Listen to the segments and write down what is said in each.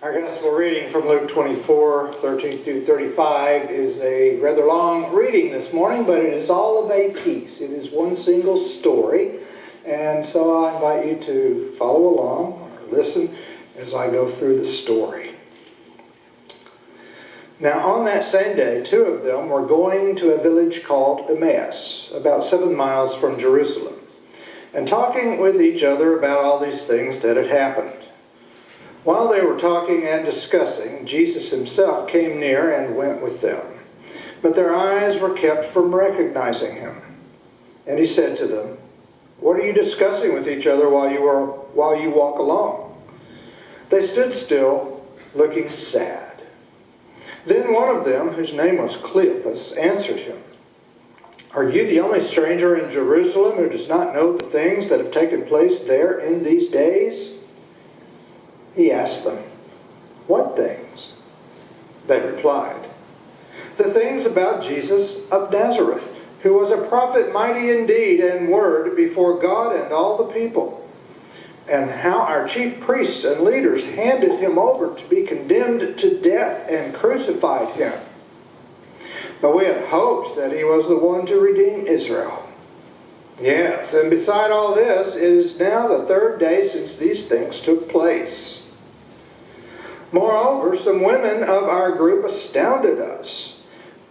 Our gospel reading from Luke 24, 13 through 35 is a rather long reading this morning, but it is all of a piece. It is one single story, and so I invite you to follow along or listen as I go through the story. Now on that same day, two of them were going to a village called Emmaus, about 7 miles from Jerusalem, and talking with each other about all these things that had happened. While they were talking and discussing, Jesus himself came near and went with them. But their eyes were kept from recognizing him. And he said to them, "What are you discussing with each other while you walk along?" They stood still, looking sad. Then one of them, whose name was Cleopas, answered him, "Are you the only stranger in Jerusalem who does not know the things that have taken place there in these days?" He asked them, "What things?" They replied, "The things about Jesus of Nazareth, who was a prophet mighty in deed and word before God and all the people, and how our chief priests and leaders handed him over to be condemned to death and crucified him. But we had hoped that he was the one to redeem Israel. Yes, and beside all this, it is now the third day since these things took place. Moreover, some women of our group astounded us.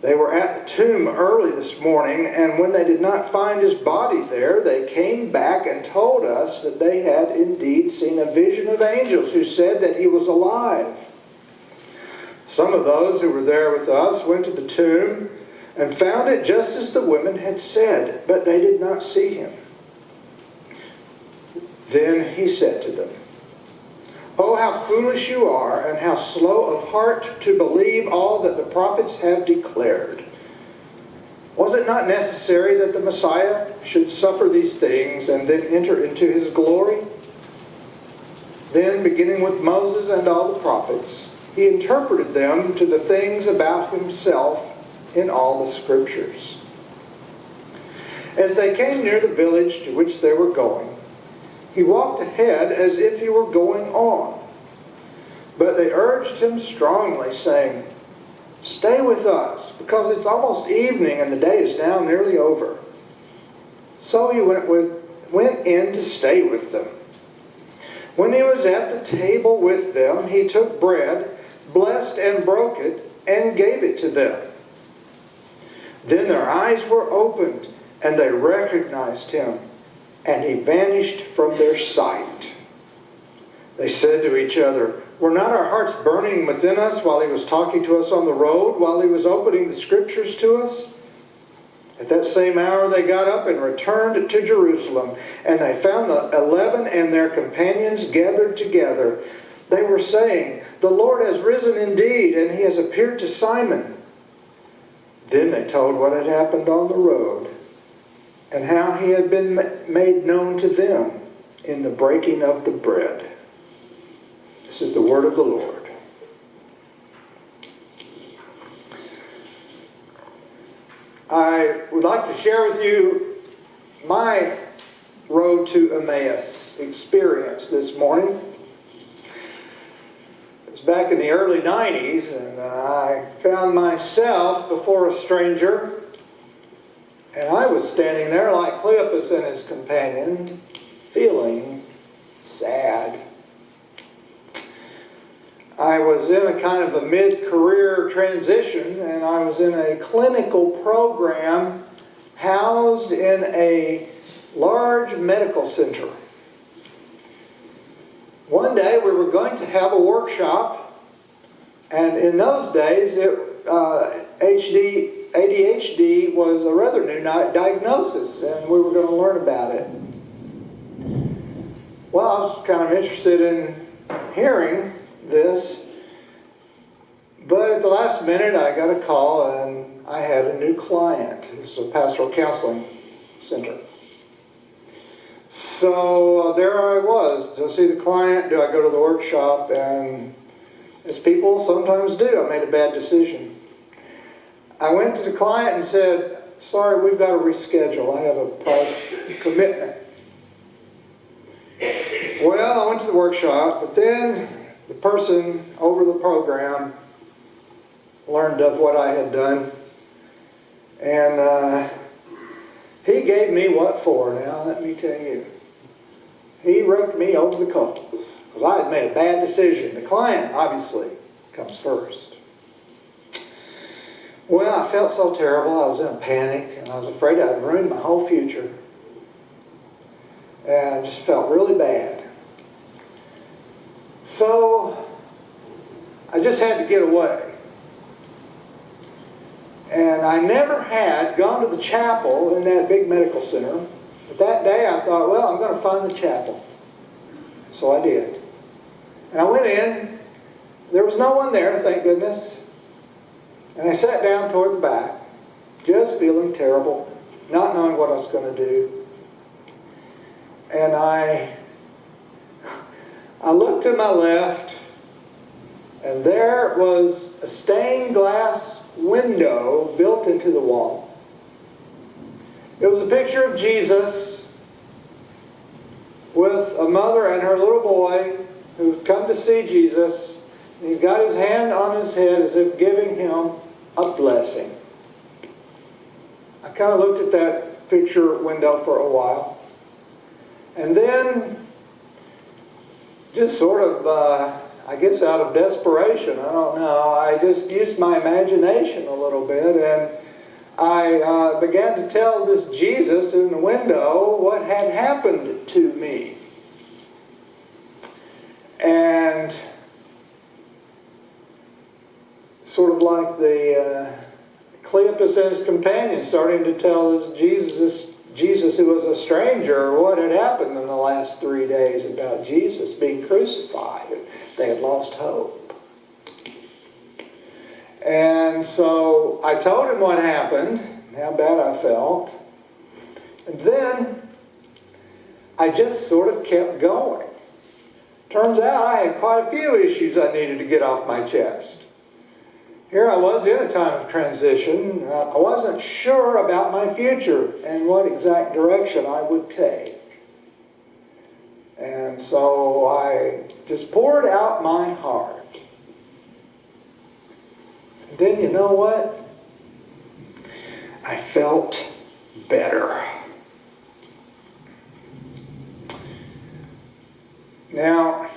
They were at the tomb early this morning, and when they did not find his body there, they came back and told us that they had indeed seen a vision of angels who said that he was alive. Some of those who were there with us went to the tomb and found it just as the women had said, but they did not see him." Then he said to them, "Oh, how foolish you are, and how slow of heart to believe all that the prophets have declared. Was it not necessary that the Messiah should suffer these things and then enter into his glory?" Then, beginning with Moses and all the prophets, he interpreted them to the things about himself in all the scriptures. As they came near the village to which they were going, he walked ahead as if he were going on. But they urged him strongly, saying, "Stay with us, because it's almost evening and the day is now nearly over." So he went in to stay with them. When he was at the table with them, he took bread, blessed and broke it, and gave it to them. Then their eyes were opened, and they recognized him, and he vanished from their sight. They said to each other, "Were not our hearts burning within us while he was talking to us on the road, while he was opening the scriptures to us?" At that same hour they got up and returned to Jerusalem, and they found the 11 and their companions gathered together. They were saying, "The Lord has risen indeed, and he has appeared to Simon." Then they told what had happened on the road, and how he had been made known to them in the breaking of the bread. This is the word of the Lord. I would like to share with you my road to Emmaus experience this morning. It was back in the early 90s, and I found myself before a stranger. And I was standing there like Cleopas and his companion, feeling sad. I was in a kind of a mid-career transition, and I was in a clinical program housed in a large medical center. One day we were going to have a workshop, and in those days ADHD was a rather new diagnosis, and we were going to learn about it. Well, I was kind of interested in hearing this, but at the last minute I got a call, and I had a new client. It's a pastoral counseling center. So there I was to see the client. Do I go to the workshop? And as people sometimes do, I made a bad decision. I went to the client and said, "Sorry, we've got to reschedule. I have a private commitment." Well, I went to the workshop, but then the person over the program learned of what I had done, and he gave me what for. Now, let me tell you. He raked me over the coals because I had made a bad decision. The client, obviously, comes first. Well, I felt so terrible. I was in a panic, and I was afraid I'd ruined my whole future. And I just felt really bad. So, I just had to get away. And I never had gone to the chapel in that big medical center. But that day I thought, well, I'm going to find the chapel. So I did. And I went in. There was no one there, thank goodness. And I sat down toward the back, just feeling terrible, not knowing what I was going to do. And I looked to my left, and there was a stained glass window built into the wall. It was a picture of Jesus with a mother and her little boy who've come to see Jesus. And he's got his hand on his head as if giving him a blessing. I kind of looked at that picture window for a while. And then, just sort of, I guess out of desperation, I don't know, I just used my imagination a little bit, and I began to tell this Jesus in the window what had happened to me. And sort of like the Cleopas and his companion starting to tell this Jesus who was a stranger what had happened in the last 3 days about Jesus being crucified. They had lost hope. And so I told him what happened, how bad I felt. And then I just sort of kept going. Turns out I had quite a few issues I needed to get off my chest. Here I was in a time of transition. I wasn't sure about my future and what exact direction I would take. And so I just poured out my heart. And then you know what? I felt better. Now,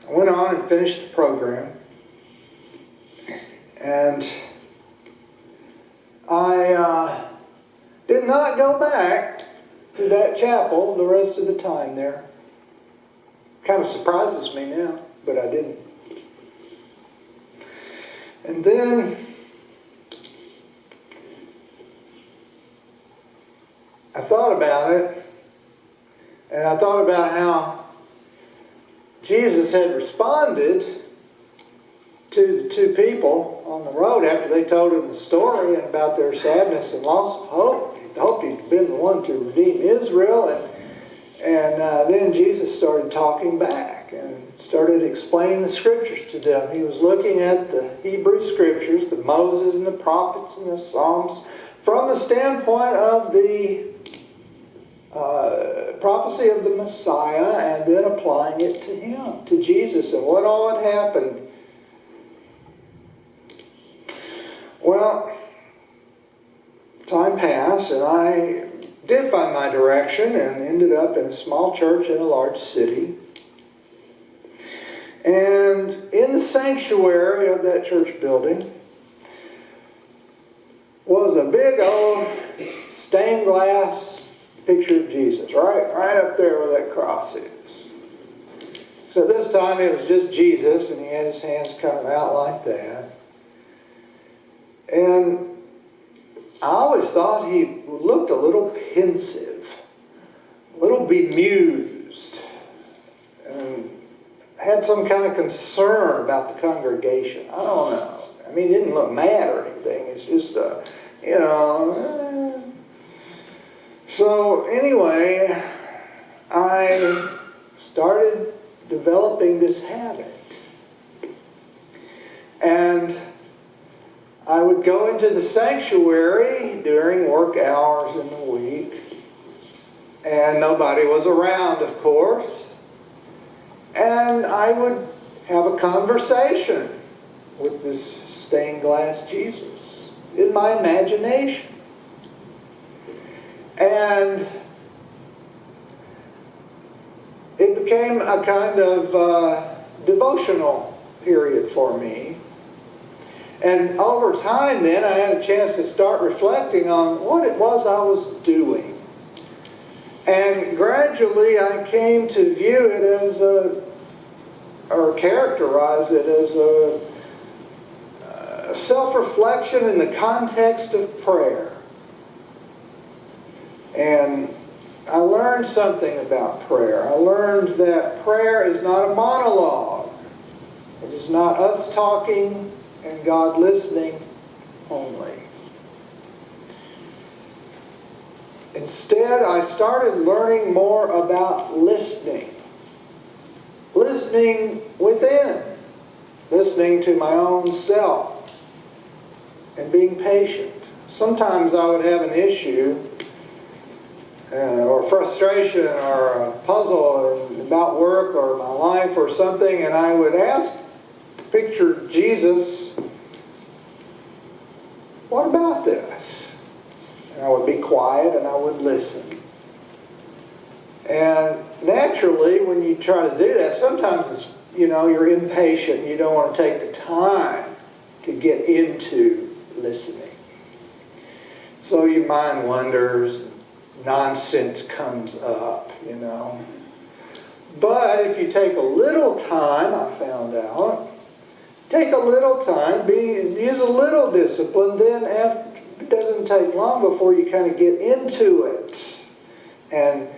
I went on and finished the program. And I did not go back to that chapel the rest of the time there. Kind of surprises me now, but I didn't. And then I thought about it, and I thought about how Jesus had responded to the two people on the road after they told him the story and about their sadness and loss of hope. He hoped he'd been the one to redeem Israel, and then Jesus started talking back and started explaining the scriptures to them. He was looking at the Hebrew scriptures, the Moses and the prophets and the Psalms, from the standpoint of the prophecy of the Messiah, and then applying it to him, to Jesus, and what all had happened. Well, time passed, and I did find my direction and ended up in a small church in a large city. And in the sanctuary of that church building was a big old stained glass picture of Jesus, right up there where that cross is. So this time it was just Jesus, and he had his hands kind of out like that. And I always thought he looked a little pensive, a little bemused, and had some kind of concern about the congregation. I don't know. I mean, he didn't look mad or anything. It's just, So anyway, I started developing this habit. And I would go into the sanctuary during work hours in the week, and nobody was around, of course, and I would have a conversation with this stained glass Jesus in my imagination. And it became a kind of devotional period for me. And over time then, I had a chance to start reflecting on what it was I was doing. And gradually I came to view it as or characterize it as a self-reflection in the context of prayer. And I learned something about prayer. I learned that prayer is not a monologue. It is not us talking and God listening only. Instead, I started learning more about listening. Listening within. Listening to my own self. And being patient. Sometimes I would have an issue or frustration or a puzzle about work or my life or something, and I would ask, picture Jesus, what about this? And I would be quiet and I would listen. And naturally, when you try to do that, sometimes it's, you're impatient. You don't want to take the time to get into listening. So your mind wanders, nonsense comes up, But if you take a little time, I found out, take a little time, use a little discipline, then it doesn't take long before you kind of get into it. And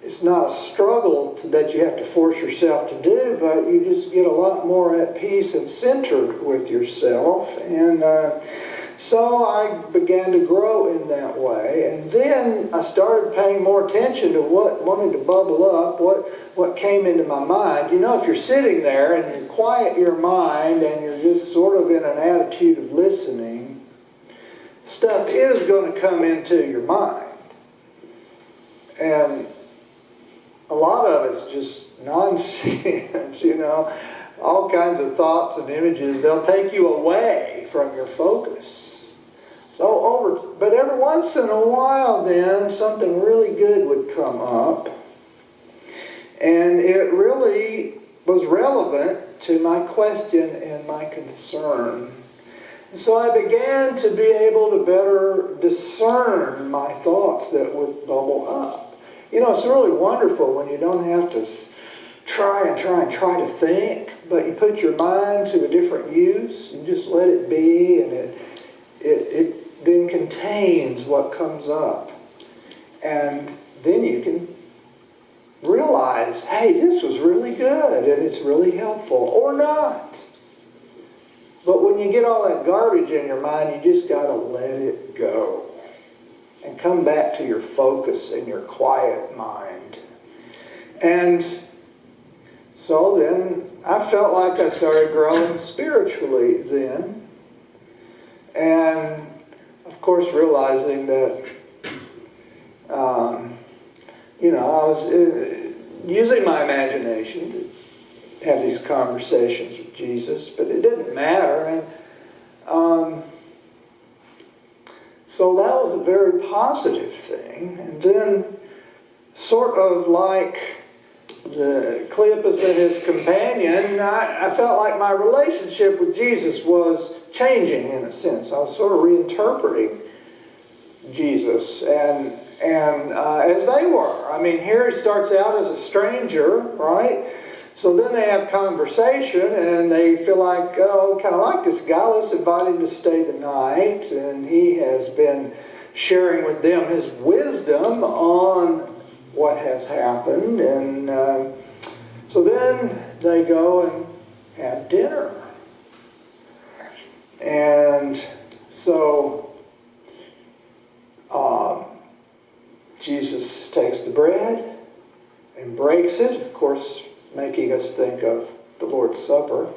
it's not a struggle that you have to force yourself to do, but you just get a lot more at peace and centered with yourself. And so I began to grow in that way. And then I started paying more attention to what wanted to bubble up, what came into my mind. If you're sitting there and you quiet your mind and you're just sort of in an attitude of listening, stuff is going to come into your mind. And a lot of it's just nonsense, all kinds of thoughts and images. They'll take you away from your focus. But every once in a while then, something really good would come up. And it really was relevant to my question and my concern. And so I began to be able to better discern my thoughts that would bubble up. It's really wonderful when you don't have to try to think, but you put your mind to a different use and just let it be, and it then contains what comes up. And then you can realize, hey, this was really good and it's really helpful, or not. But when you get all that garbage in your mind, you just got to let it go and come back to your focus and your quiet mind. And so then I felt like I started growing spiritually then. And of course realizing that, I was using my imagination to have these conversations with Jesus, but it didn't matter. And so that was a very positive thing. And then, sort of like Cleopas and his companion, I felt like my relationship with Jesus was changing in a sense. I was sort of reinterpreting Jesus and as they were. I mean, here he starts out as a stranger, right? So then they have conversation and they feel like, oh, kind of like this guy, let's invite him to stay the night. And he has been sharing with them his wisdom on what has happened. And so then they go and have dinner. And so Jesus takes the bread and breaks it, of course, making us think of the Lord's Supper.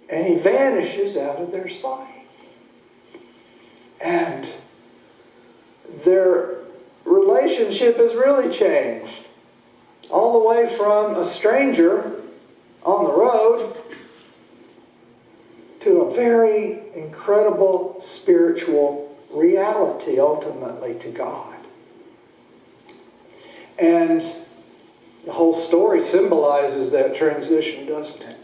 And he vanishes out of their sight. And their relationship has really changed. All the way from a stranger on the road to a very incredible spiritual reality, ultimately, to God. And the whole story symbolizes that transition, doesn't it?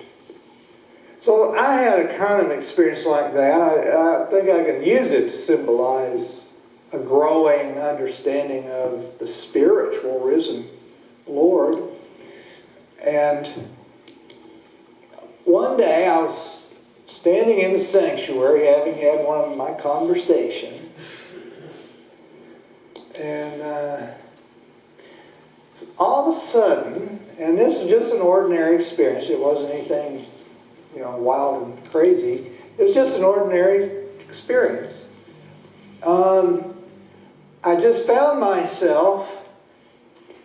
So I had a kind of experience like that. I think I can use it to symbolize a growing understanding of the spiritual risen Lord. And one day I was standing in the sanctuary having had one of my conversations. And all of a sudden, and this is just an ordinary experience, it wasn't anything, wild and crazy. It was just an ordinary experience. I just found myself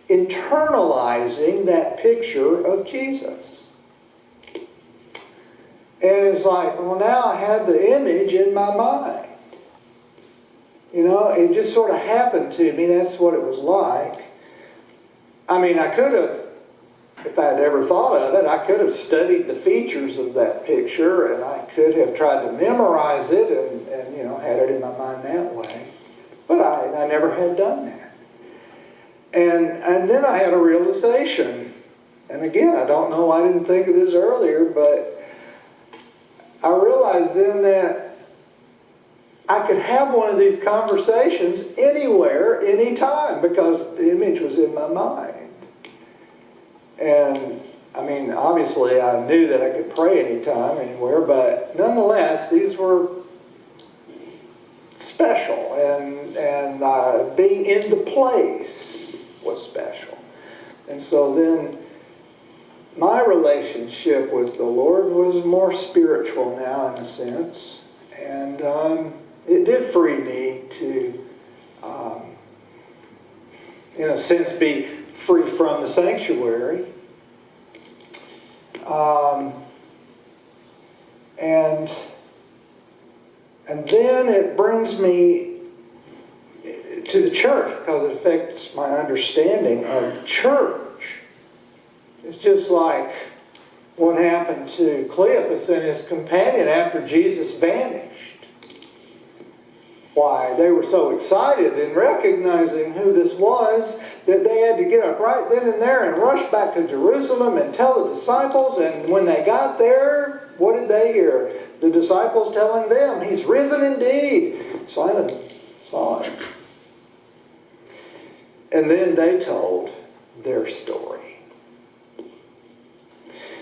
internalizing that picture of Jesus. And it's like, well, now I had the image in my mind. It just sort of happened to me. That's what it was like. I mean, I could have, if I had ever thought of it, I could have studied the features of that picture, and I could have tried to memorize it and had it in my mind that way. But I never had done that. And then I had a realization. And again, I don't know why I didn't think of this earlier, but I realized then that I could have one of these conversations anywhere, anytime, because the image was in my mind. And, I mean, obviously I knew that I could pray anytime, anywhere, but nonetheless, these were special, and being in the place was special. And so then my relationship with the Lord was more spiritual now, in a sense, and it did free me to, in a sense, be free from the sanctuary. And then it brings me to the church, because it affects my understanding of the church. It's just like what happened to Cleopas and his companion after Jesus vanished. Why, they were so excited in recognizing who this was that they had to get up right then and there and rush back to Jerusalem and tell the disciples. And when they got there, what did they hear? The disciples telling them, "He's risen indeed." Simon saw him. And then they told their story.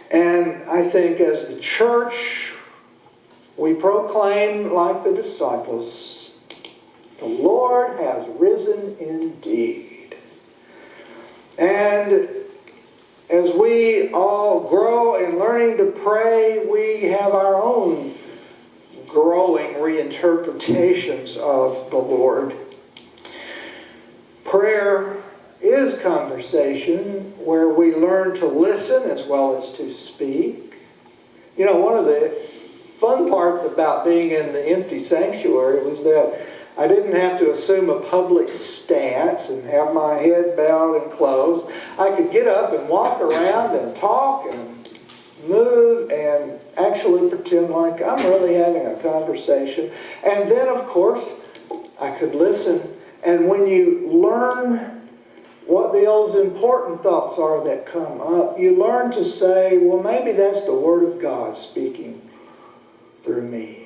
And I think as the church, we proclaim like the disciples, "The Lord has risen indeed." And as we all grow in learning to pray, we have our own growing reinterpretations of the Lord. Prayer is conversation where we learn to listen as well as to speak. One of the fun parts about being in the empty sanctuary was that I didn't have to assume a public stance and have my head bowed and closed. I could get up and walk around and talk and move and actually pretend like I'm really having a conversation. And then, of course, I could listen. And when you learn what those important thoughts are that come up, you learn to say, well, maybe that's the Word of God speaking through me.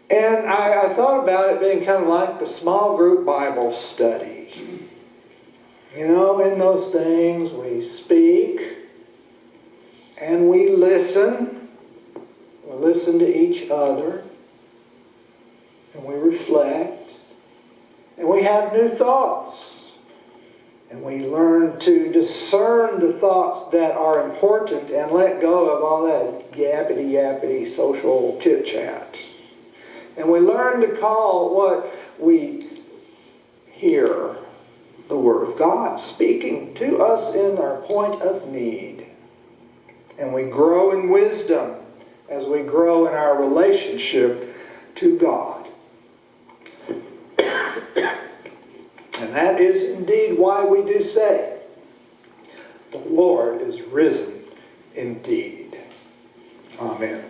And I thought about it being kind of like the small group Bible study. In those things we speak and we listen. We listen to each other and we reflect and we have new thoughts. And we learn to discern the thoughts that are important and let go of all that yappity social chit-chat. And we learn to call what we hear the Word of God speaking to us in our point of need. And we grow in wisdom as we grow in our relationship to God. And that is indeed why we do say, The Lord is risen indeed. Amen.